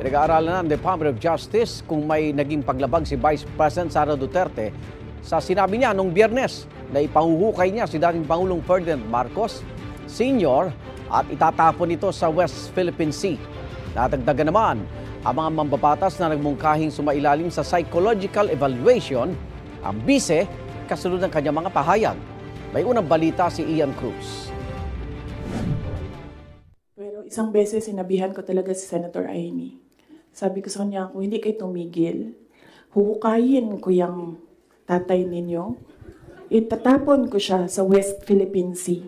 Pinag-aaralan ng Department of Justice kung may naging paglabag si Vice President Sara Duterte sa sinabi niya noong Biyernes na ipahuhukay niya si dating Pangulong Ferdinand Marcos Sr. at itatapon ito sa West Philippine Sea. Nadagdagan naman ang mga mambabatas na nagmungkahing sumailalim sa psychological evaluation ang bise kasunod ng kanyang mga pahayag. May unang balita si Ian Cruz. Pero isang beses sinabihan ko talaga si Senator Amy. Sabi ko sa kanya, kung hindi kayo tumigil, huhukayin ko yung tatay ninyo. Itatapon ko siya sa West Philippine Sea.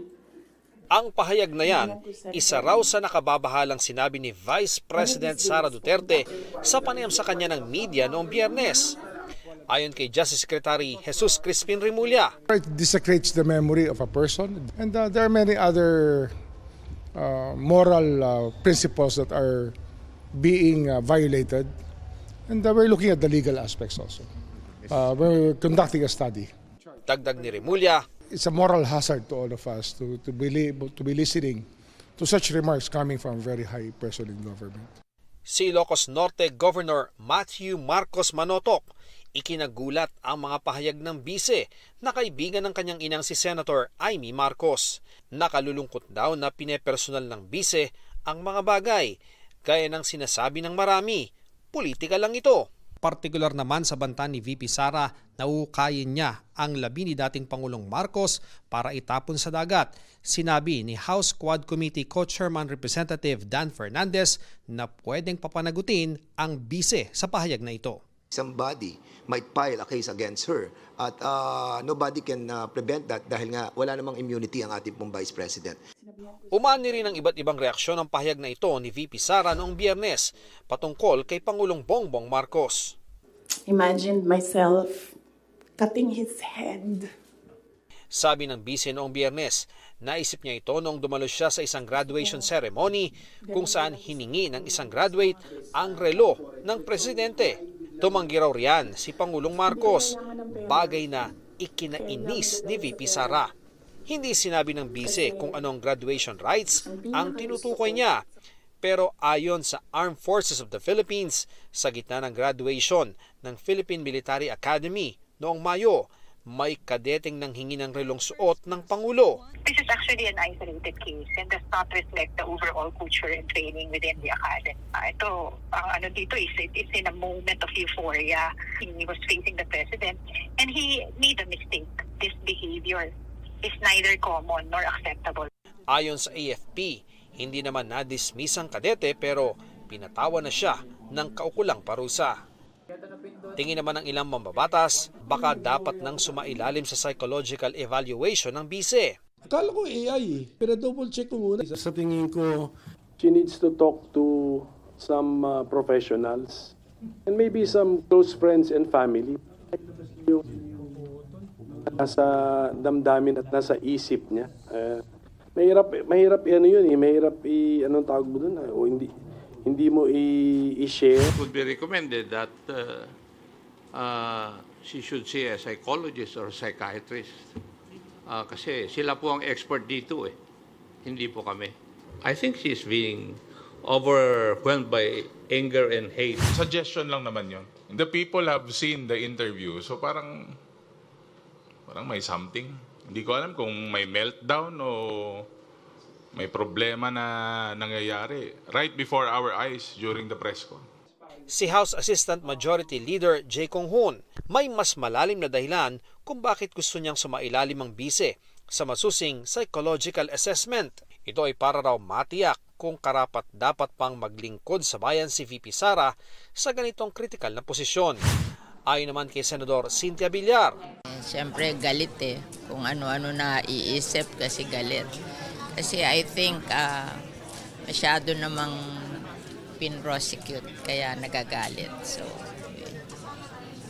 Ang pahayag na yan, isa raw sa nakababahalang sinabi ni Vice President Sara Duterte sa panayam sa kanya ng media noong Biyernes. Ayon kay Justice Secretary Jesus Crispin Remulla, it desecrates the memory of a person, and there are many other moral principles that are being violated, and we're looking at the legal aspects also. We're conducting a study. Dagdag ni Remulla, it's a moral hazard to all of us to be listening to such remarks coming from a very high person in government. Si Ilocos Norte Governor Matthew Marcos Manotoc, ikinagulat ang mga pahayag ng bise na kaibigan ng kanyang inang si Senator Amy Marcos. Nakalulungkot daw na pinepersonal ng bise ang mga bagay, gaya ng sinasabi ng marami, politika lang ito. Partikular naman sa banta ni VP Sara na uhukayin niya ang labi ni dating Pangulong Marcos para itapon sa dagat. Sinabi ni House Quad Committee Co-Chairman Representative Dan Fernandez na pwedeng papanagutin ang bise sa pahayag na ito. Somebody might file a case against her at nobody can prevent that dahil nga wala namang immunity ang ating pong Vice President. Umani rin ang iba't ibang reaksyon ng pahayag na ito ni VP Sara noong Biyernes patungkol kay Pangulong Bongbong Marcos. Imagine myself cutting his head. Sabi ng bise noong Biyernes, naisip niya ito noong dumalo siya sa isang graduation ceremony kung saan hiningi ng isang graduate ang relo ng presidente. Tumanggi raw riyan si Pangulong Marcos, bagay na ikinainis ni VP Sara. Hindi sinabi ng bise kung anong graduation rights ang tinutukoy niya. Pero ayon sa Armed Forces of the Philippines, sa gitna ng graduation ng Philippine Military Academy noong Mayo, may kadeteng nanghingi ng relong suot ng Pangulo. This is actually an isolated case and does not reflect the overall culture and training within the academy. Ito, ano dito is it's in a moment of euphoria. He was facing the president and he made a mistake. This behavior is neither common nor acceptable. Ayon sa AFP, hindi naman na-dismiss ang kadete pero pinatawa na siya ng kaukulang parusa. Tingin naman ng ilang mambabatas, baka dapat nang sumailalim sa psychological evaluation ng bise. Akala ko AI pero double check ko muna. Sa tingin ko, she needs to talk to some professionals and maybe some close friends and family. Yung nasa damdamin at nasa isip niya. Mahirap ano yun eh, mahirap anong tawag mo doon o hindi mo i-share. It would be recommended that she should see a psychologist or psychiatrist. Kasi sila po ang expert dito eh. Hindi po kami. I think she's being overwhelmed by anger and hate. Suggestion lang naman yun. The people have seen the interview, so parang may something. Hindi ko alam kung may meltdown o may problema na nangyayari right before our eyes during the press con. Si House Assistant Majority Leader Jay Conghon, may mas malalim na dahilan kung bakit gusto niyang sumailalim ang bise sa masusing psychological assessment. Ito ay para raw matiyak kung karapat dapat pang maglingkod sa bayan si VP Sara sa ganitong kritikal na posisyon. Ayon naman kay Senador Cynthia Villar. Siyempre galit eh, kung ano-ano na iisip kasi galit. Kasi I think masyado namang pin-prosecute kaya nagagalit. So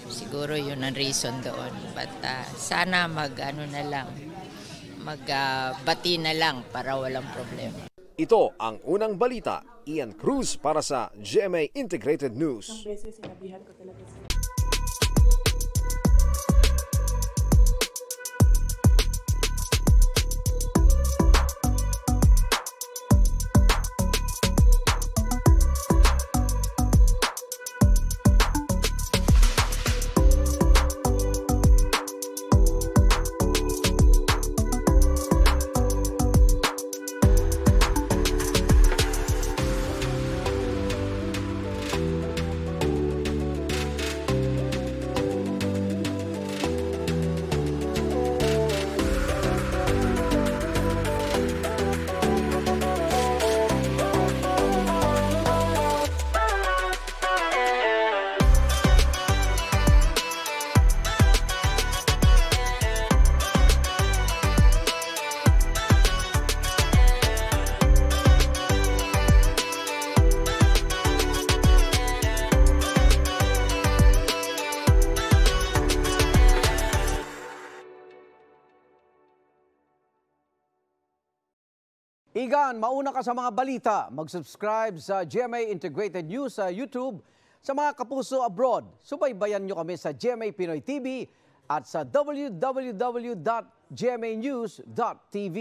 siguro yun ang reason doon. But sana magbati na lang para walang problema. Ito ang unang balita. Ian Cruz para sa GMA Integrated News. Igan, mauna ka sa mga balita. Mag-subscribe sa GMA Integrated News sa YouTube. Sa mga kapuso abroad, subaybayan nyo kami sa GMA Pinoy TV at sa www.gmanews.tv.